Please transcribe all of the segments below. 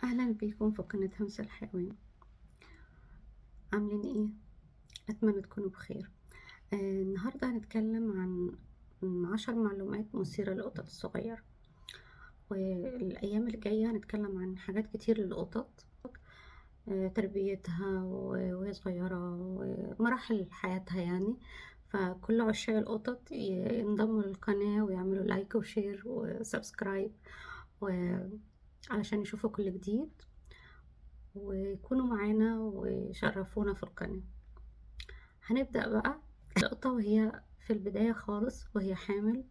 أهلا بيكم في قناة همسة الحيوان. عاملين ايه؟ أتمنى تكونوا بخير. النهاردة هنتكلم عن 10 معلومات مثيرة للقطط الصغيرة، والأيام اللي جاية هنتكلم عن حاجات كتير للقطط، تربيتها وهي صغيرة ومراحل حياتها يعني. فكل عشاق القطط ينضموا للقناة ويعملوا لايك وشير وسبسكرايب علشان يشوفوا كل جديد ويكونوا معانا ويشرفونا في القناة. هنبدأ بقى. القطة وهي في البداية خالص وهي حامل،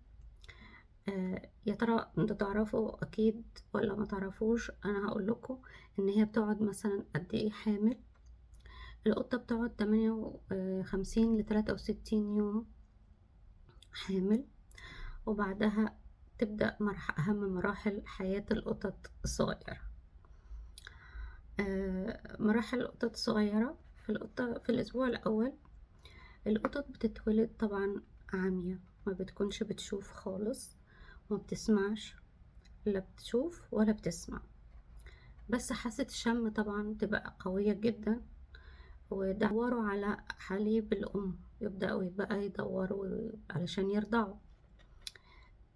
يا ترى انتوا تعرفوا اكيد ولا ما تعرفوش؟ انا هقول لكم ان هي بتقعد مثلا قد ايه حامل. القطة بتقعد 58 ل 63 يوم حامل، وبعدها تبدأ أهم مراحل حياة القطط الصغيرة. مراحل القطط الصغيرة في الأسبوع الأول القطط بتتولد طبعا عامية، ما بتكونش بتشوف خالص وما بتسمعش، لا بتشوف ولا بتسمع، بس حاسة الشم طبعا تبقى قوية جدا. ودوروا على حليب الأم، يبدأوا بقى يدوروا علشان يرضعوا.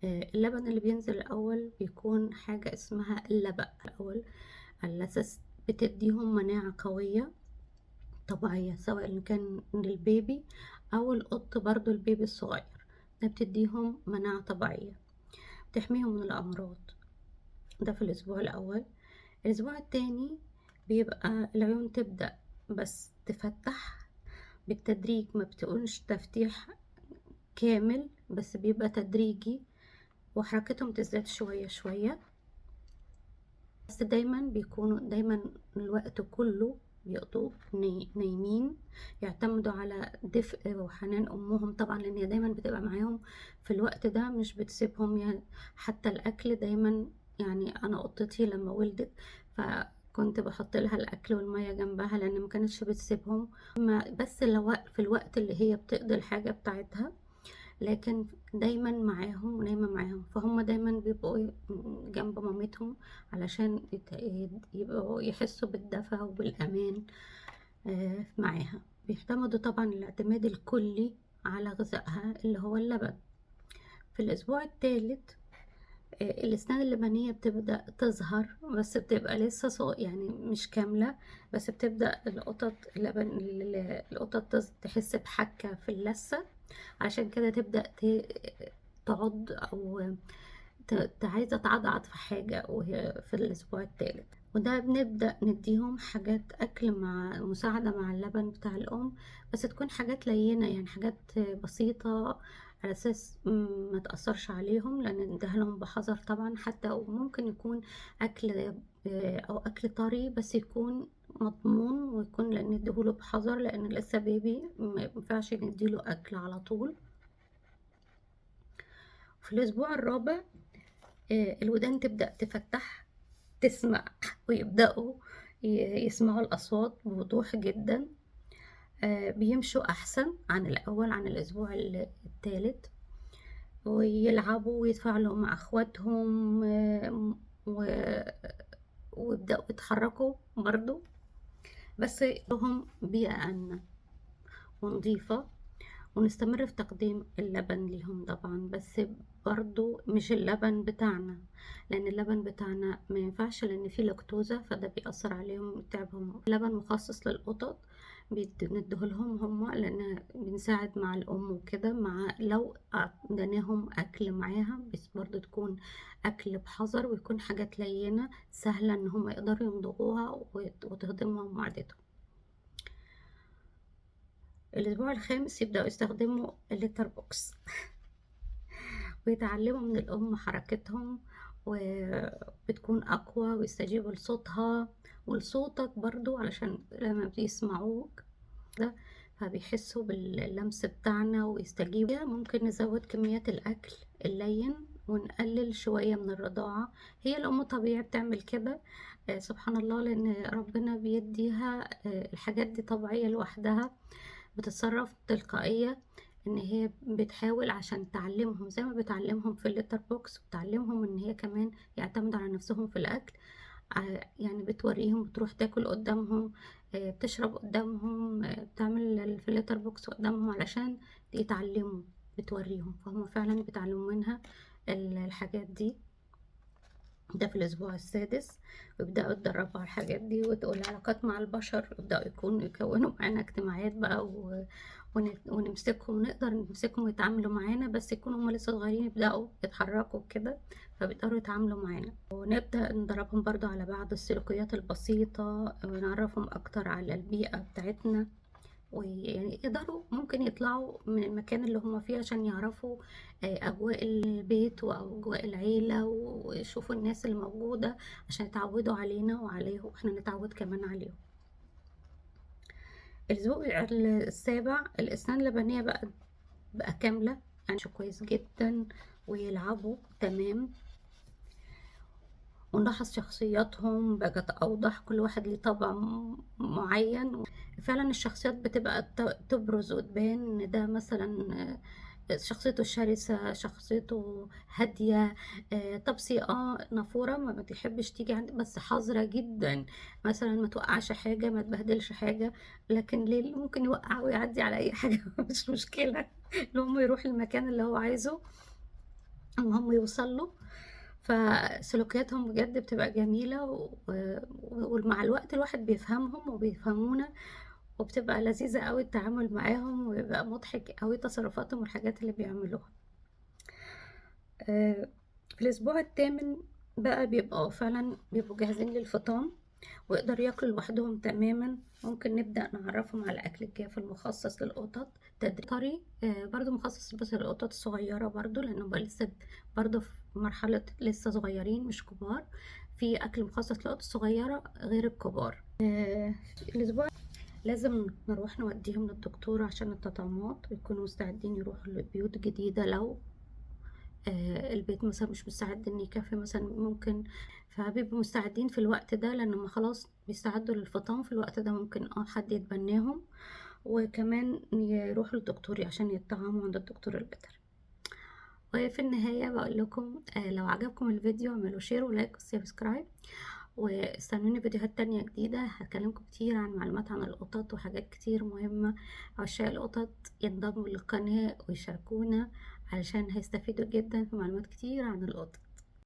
اللبن اللي بينزل الأول بيكون حاجة اسمها اللبق الأول، على أساس بتديهم مناعة قوية طبيعية، سواء كان للبيبي أو القط برضو البيبي الصغير، ده بتديهم مناعة طبيعية تحميهم من الأمراض. ده في الأسبوع الأول. الأسبوع التاني بيبقى العيون تبدأ بس تفتح بالتدريج، ما بتكونش تفتيح كامل بس بيبقى تدريجي، وحركتهم تزداد شوية شوية، بس دايما الوقت كله بيقضوا نايمين، يعتمدوا على دفء وحنان أمهم طبعا، لأن هي دايما بتبقى معاهم في الوقت ده، مش بتسيبهم يعني. حتى الأكل دايما، يعني أنا قطتي لما ولدت فكنت بحط لها الأكل والمية جنبها لأن ما كانتش بتسيبهم، بس لو في الوقت اللي هي بتقضي الحاجة بتاعتها، لكن دايما معاهم ونايمة معاهم، فهم دايما بيبقوا جنب مامتهم علشان يبقوا يحسوا بالدفى وبالأمان معاها. بيعتمدوا طبعا الاعتماد الكلي على غذائها اللي هو اللبن. في الأسبوع الثالث الأسنان اللبنية بتبدأ تظهر، بس بتبقى لسه يعني مش كاملة، بس بتبدأ القطط تحس بحكة في اللثة، عشان كده تبدأ تعض أو عايزة تعضعض في حاجة وهي في الأسبوع الثالث. وده بنبدأ نديهم حاجات أكل مع مساعدة مع اللبن بتاع الأم، بس تكون حاجات لينة، يعني حاجات بسيطة على أساس ما تأثرش عليهم، لأن نديها لهم بحذر طبعا. حتى وممكن يكون أكل أو أكل طري بس يكون مضمون، ويكون لأن نديهوله بحذر، لأن لسه بيبي ما ينفعش نديله أكل على طول. في الأسبوع الرابع الودان تبدأ تفتح تسمع، ويبدأوا يسمعوا الأصوات بوضوح جدا. بيمشوا أحسن عن الأول، عن الأسبوع الثالث، ويلعبوا ويتفاعلوا مع أخواتهم ويبدأوا يتحركوا برضو، بس لهم بيئة آمنة ونظيفة. ونستمر في تقديم اللبن ليهم طبعا، بس برضو مش اللبن بتاعنا، لان اللبن بتاعنا ما ينفعش لان فيه لاكتوزا، فده بيأثر عليهم يتعبهم. لبن مخصص للقطط بنديهولهم هما، لان بنساعد مع الام وكده، مع لو اديناهم اكل معاها بس برضو تكون اكل بحذر، ويكون حاجات لينة سهلة ان هم يقدروا يمضغوها وتهضمها معدتهم. الأسبوع الخامس يبدأوا يستخدموا الليتر بوكس ويتعلموا من الأم حركتهم، وبتكون أقوى ويستجيبوا لصوتها ولصوتك برضو، علشان لما بيسمعوك ده فبيحسوا باللمس بتاعنا ويستجيبوا. ممكن نزود كميات الأكل اللين ونقلل شوية من الرضاعة، هي الأم طبيعي بتعمل كده. سبحان الله، لأن ربنا بيديها الحاجات دي طبيعية لوحدها، بتتصرف تلقائية، ان هي بتحاول عشان تعلمهم زي ما بتعلمهم في الليتر بوكس، وتعلمهم ان هي كمان يعتمدوا على نفسهم في الاكل، يعني بتوريهم، بتروح تاكل قدامهم، بتشرب قدامهم، بتعمل الفليتر بوكس قدامهم علشان يتعلموا، بتوريهم، فهم فعلا بيتعلموا منها الحاجات دي. ده في الأسبوع السادس بيبدأوا يتدربوا على الحاجات دي، والعلاقات مع البشر يبدأوا يكونوا معانا اجتماعات بقى، ونمسكهم، نقدر نمسكهم يتعاملوا معانا، بس يكونوا هما لسه صغيرين يبدأوا يتحركوا كده، فبيقدروا يتعاملوا معانا. ونبدأ ندربهم برضو على بعض السلوكيات البسيطة، ونعرفهم أكتر على البيئة بتاعتنا، ويعني يقدروا ممكن يطلعوا من المكان اللي هم فيه عشان يعرفوا أجواء البيت وأجواء العيلة، ويشوفوا الناس اللي موجودة عشان يتعودوا علينا وعليهم، واحنا نتعود كمان عليهم. الأسبوع السابع الأسنان اللبنية بقى كاملة، يعني كويس جدا، ويلعبوا تمام، ونلاحظ شخصياتهم بقت أوضح، كل واحد ليه طبع معين. فعلا الشخصيات بتبقى تبرز وتبان إن ده مثلا شخصيته شرسة، شخصيته هادية، طبسي نافورة، ما بتحبش تيجي عندي، بس حذرة جدا، مثلا ما توقعش حاجة، ما تبهدلش حاجة، لكن ليه ممكن يوقع ويعدي على أي حاجة مش مشكلة، المهم يروح المكان اللي هو عايزه، المهم يوصل له. فسلوكياتهم بجد بتبقى جميلة، ومع الوقت الواحد بيفهمهم وبيفهمونا، وبتبقى لذيذة قوي التعامل معاهم، ويبقى مضحك قوي تصرفاتهم والحاجات اللي بيعملوها. في الأسبوع الثامن بقى بيبقوا جاهزين للفطام، ويقدروا ياكلوا لوحدهم تماما. ممكن نبدأ نعرفهم على أكل الجاف المخصص للقطط، تدريب برضو مخصص بس للقطط الصغيرة، برضو لأنهم بقى لسه برضو في مرحلة لسه صغيرين مش كبار، في أكل مخصص للقطط الصغيرة غير الكبار. الأسبوع لازم نروح نوديهم للدكتور عشان التطعيمات، ويكونوا مستعدين يروحوا لبيوت جديدة لو البيت مثلا مش مستعد ان يكفي مثلا، ممكن فبيبقوا مستعدين في الوقت ده، لانهم خلاص بيستعدوا للفطام في الوقت ده، ممكن حد يتبناهم، وكمان يروحوا للدكتور عشان يتطعموا عند الدكتور البيطري. وفي النهاية بقول لكم لو عجبكم الفيديو اعملوا شير ولايك وسبسكرايب، واستنوني فيديوهات تانية جديدة هكلمكم كتير عن معلومات عن القطط وحاجات كتير مهمة. عشاق القطط ينضموا للقناة ويشاركونا علشان هيستفيدوا جدا في معلومات كتير عن القطط.